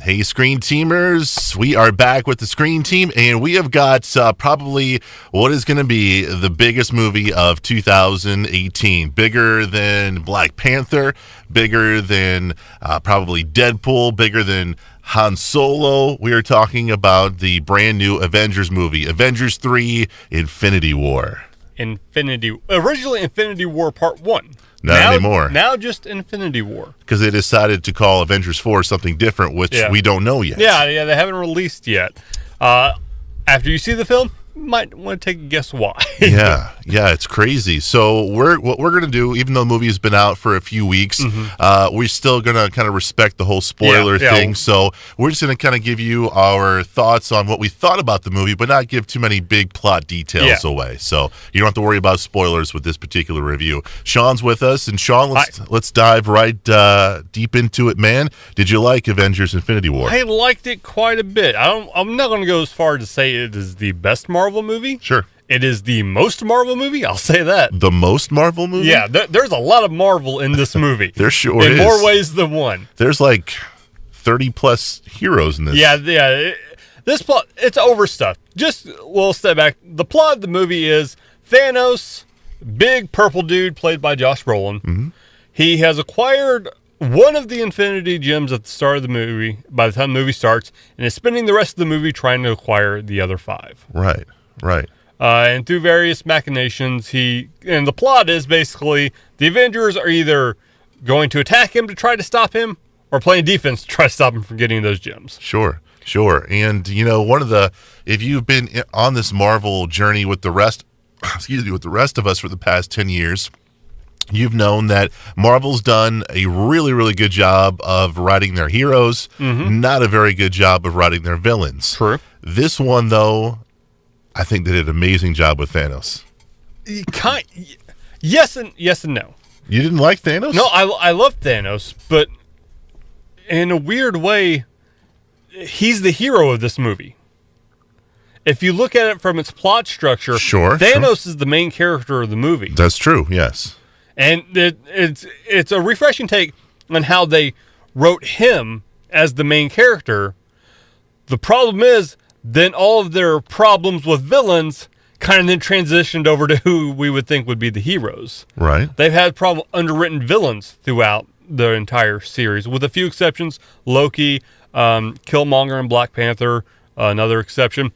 Hey, Screen Teamers. We are back with the Screen Team, and we have got probably what is going to be the biggest movie of 2018. Bigger than Black Panther, bigger than probably Deadpool, bigger than Han Solo. We are talking about the brand new Avengers movie, Avengers 3 Infinity War. Originally Infinity War Part 1. Not anymore. Now just Infinity War. Because they decided to call Avengers 4 something different, which we don't know yet. Yeah, they haven't released yet. After you see the film, you might want to take a guess why. yeah, it's crazy. So what we're going to do, even though the movie has been out for a few weeks, we're still going to kind of respect the whole spoiler thing. So we're just going to kind of give you our thoughts on what we thought about the movie, but not give too many big plot details away. So you don't have to worry about spoilers with this particular review. Sean's with us, and Sean, let's dive right deep into it, man. Did you like Avengers Infinity War? I liked it quite a bit. I'm not going to go as far to say it is the best Marvel movie. Sure. It is the most Marvel movie. I'll say that. The most Marvel movie? Yeah, there's a lot of Marvel in this movie. There sure is. In more ways than one. There's like 30 plus heroes in this. Yeah. This plot, it's overstuffed. We'll step back. The plot of the movie is Thanos, big purple dude played by Josh Brolin. Mm-hmm. He has acquired one of the Infinity Gems at the start of the movie, by the time the movie starts, and is spending the rest of the movie trying to acquire the other 5. Right. And through various machinations, and the plot is basically the Avengers are either going to attack him to try to stop him, or playing defense to try to stop him from getting those gems. Sure. And if you've been on this Marvel journey with the rest of us for the past 10 years, you've known that Marvel's done a really, really good job of writing their heroes, not a very good job of writing their villains. True. This one, though, I think they did an amazing job with Thanos. Yes and no. You didn't like Thanos? No, I love Thanos, but in a weird way, he's the hero of this movie. If you look at it from its plot structure, Thanos is the main character of the movie. That's true, yes. And it's a refreshing take on how they wrote him as the main character. The problem is, then all of their problems with villains kind of then transitioned over to who we would think would be the heroes. Right. They've had underwritten villains throughout the entire series, with a few exceptions. Loki, Killmonger, and Black Panther, another exception.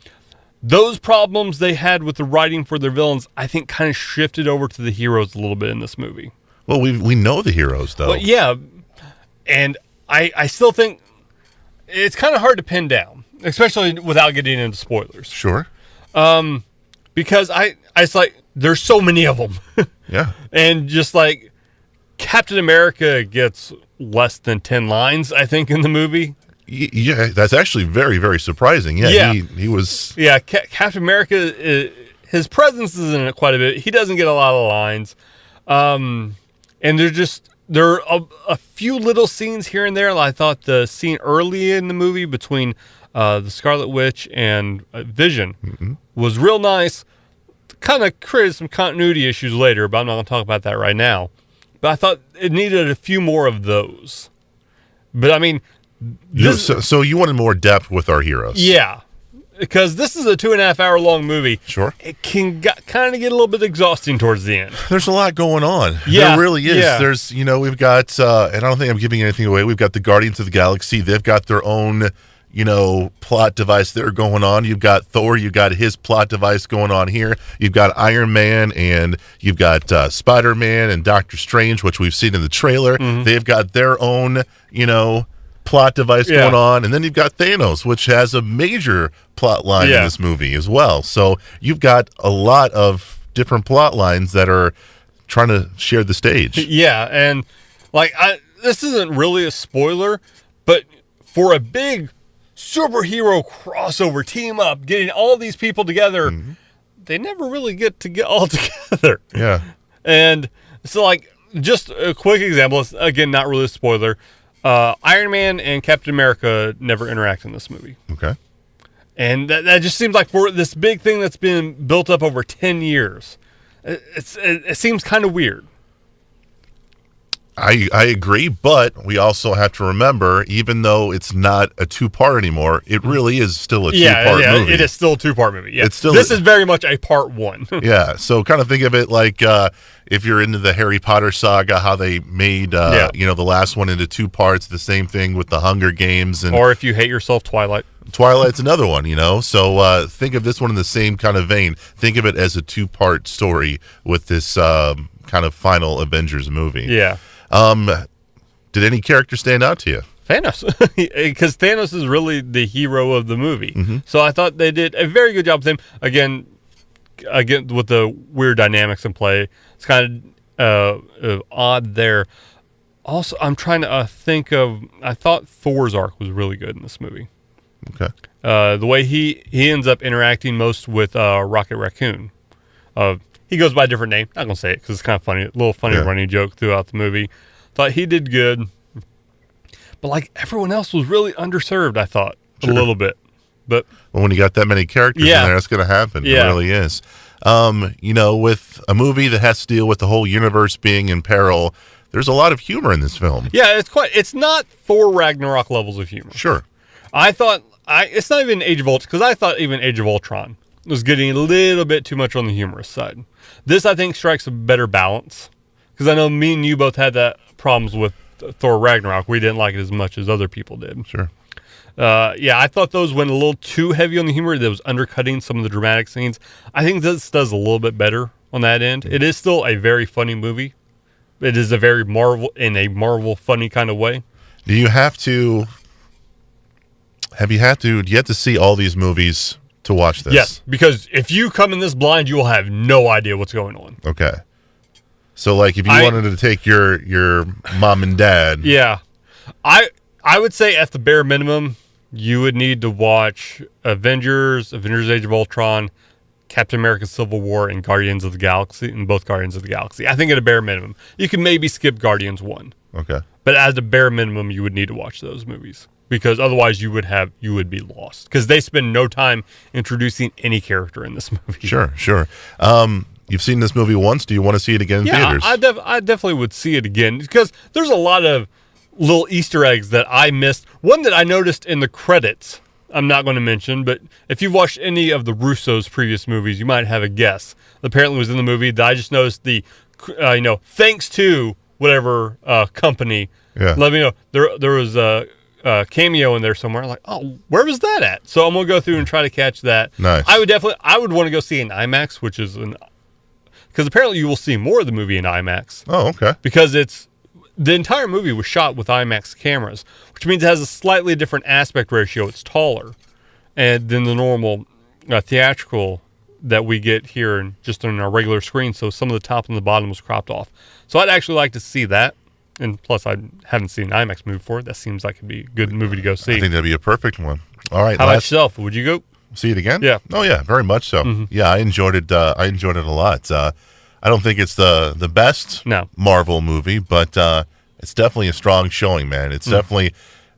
Those problems they had with the writing for their villains, I think, kind of shifted over to the heroes a little bit in this movie. Well, we know the heroes, though. Well, yeah, and I still think it's kind of hard to pin down, especially without getting into spoilers. Sure. Because it's like, there's so many of them. Yeah. And just like, Captain America gets less than 10 lines, I think, in the movie. Yeah, that's actually very, very surprising. Yeah. He was... Yeah, Captain America, his presence is in it quite a bit. He doesn't get a lot of lines. And there are a few little scenes here and there. I thought the scene early in the movie between the Scarlet Witch and Vision was real nice. Kind of created some continuity issues later, but I'm not going to talk about that right now. But I thought it needed a few more of those. But I mean... So you wanted more depth with our heroes. Yeah. Because this is a 2.5 hour long movie. Sure. It can kind of get a little bit exhausting towards the end. There's a lot going on. Yeah. There really is. Yeah. There's, we've got, and I don't think I'm giving anything away, we've got the Guardians of the Galaxy. They've got their own, plot device they're going on. You've got Thor. You've got his plot device going on here. You've got Iron Man, and you've got Spider-Man and Doctor Strange, which we've seen in the trailer. They've got their own, plot device going on, and then you've got Thanos, which has a major plot line in this movie as well. So you've got a lot of different plot lines that are trying to share the stage. Yeah, and this isn't really a spoiler, but for a big superhero crossover team up, getting all these people together, they never really get all together. Yeah. And so, just a quick example, it's, again, not really a spoiler. Iron Man and Captain America never interact in this movie. Okay. And that just seems like for this big thing that's been built up over 10 years. It seems kind of weird. I agree, but we also have to remember, even though it's not a two-part anymore, it really is still a two-part movie. It is still a two-part movie. Yeah. It's still this is very much a part one. Yeah, so kind of think of it like if you're into the Harry Potter saga, how they made the last one into two parts. The same thing with the Hunger Games, or if you hate yourself, Twilight. Twilight's another one, So think of this one in the same kind of vein. Think of it as a two-part story with this kind of final Avengers movie. Yeah. Did any character stand out to you? Thanos, because Thanos is really the hero of the movie. Mm-hmm. So I thought they did a very good job with him. Again, with the weird dynamics in play, it's kind of odd there. Also, I'm trying to think of. I thought Thor's arc was really good in this movie. Okay. The way he ends up interacting most with Rocket Raccoon. He goes by a different name. Not gonna say it because it's kind of funny. A little funny running joke throughout the movie. Thought he did good, but like everyone else was really underserved. I thought a little bit, but when you got that many characters in there, that's gonna happen. Yeah. It really is. With a movie that has to deal with the whole universe being in peril, there's a lot of humor in this film. Yeah, it's not Thor Ragnarok levels of humor. Sure. I thought it's not even Age of Ultron, because I thought even Age of Ultron was getting a little bit too much on the humorous side. This, I think, strikes a better balance, because I know me and you both had that problems with Thor Ragnarok. We didn't like it as much as other people did. Sure. I thought those went a little too heavy on the humor. That was undercutting some of the dramatic scenes. I think this does a little bit better on that end. It is still a very funny movie. It is a very Marvel funny kind of way. Do you have to see all these movies to watch this? Yes, because if you come in this blind, you will have no idea what's going on. Okay. So, like, if you wanted to take your mom and dad... Yeah. I would say at the bare minimum, you would need to watch Avengers Age of Ultron, Captain America Civil War, and Guardians of the Galaxy, and both Guardians of the Galaxy. I think at a bare minimum. You can maybe skip Guardians 1. Okay. But as a bare minimum, you would need to watch those movies. Because otherwise you would be lost. Because they spend no time introducing any character in this movie. Sure. You've seen this movie once. Do you want to see it again in theaters? I definitely would see it again. Because there's a lot of little Easter eggs that I missed. One that I noticed in the credits, I'm not going to mention, but if you've watched any of the Russo's previous movies, you might have a guess. Apparently it was in the movie that I just noticed the, thanks to whatever company. Yeah. Let me know. There was a cameo in there somewhere. I'm like, oh, where was that at? So I'm going to go through and try to catch that. Nice. I would want to go see an IMAX, because apparently you will see more of the movie in IMAX. Oh, okay. Because the entire movie was shot with IMAX cameras, which means it has a slightly different aspect ratio. It's taller than the normal theatrical that we get here just on our regular screen. So some of the top and the bottom was cropped off. So I'd actually like to see that. And plus, I haven't seen an IMAX movie before. That seems like it'd be a good movie to go see. I think that'd be a perfect one. All right. How about yourself? Would you go see it again? Yeah. Oh yeah, very much so. Mm-hmm. Yeah, I enjoyed it. I enjoyed it a lot. I don't think it's the best Marvel movie, but it's definitely a strong showing, man. It's definitely.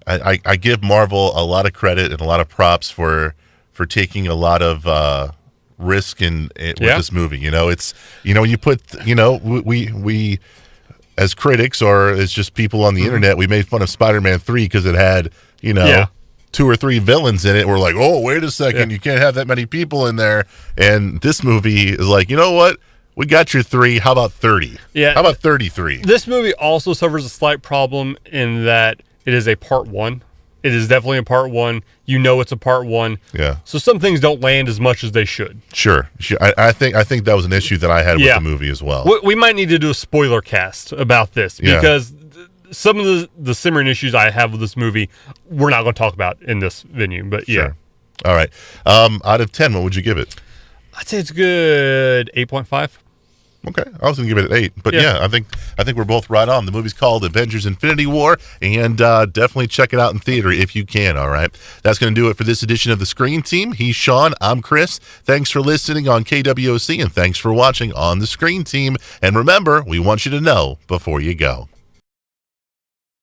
I give Marvel a lot of credit and a lot of props for taking a lot of risk with this movie. It's you put we as critics or as just people on the internet, we made fun of Spider-Man 3 because it had 2 or 3 villains in it. We're like, oh, wait a second, you can't have that many people in there. And this movie is like, you know what? We got your 3. How about 30? Yeah. How about 33? This movie also suffers a slight problem in that it is a part 1. It is definitely a part 1. It's a part 1. Yeah. So some things don't land as much as they should. Sure. I think that was an issue that I had with the movie as well. We might need to do a spoiler cast about this because some of the simmering issues I have with this movie, we're not going to talk about in this venue. But Sure. All right. Out of 10, what would you give it? I'd say it's good 8.5. Okay, I was going to give it an 8, but I think we're both right on. The movie's called Avengers Infinity War, and definitely check it out in theater if you can, all right? That's going to do it for this edition of The Screen Team. He's Sean, I'm Chris. Thanks for listening on KWOC, and thanks for watching on The Screen Team. And remember, we want you to know before you go.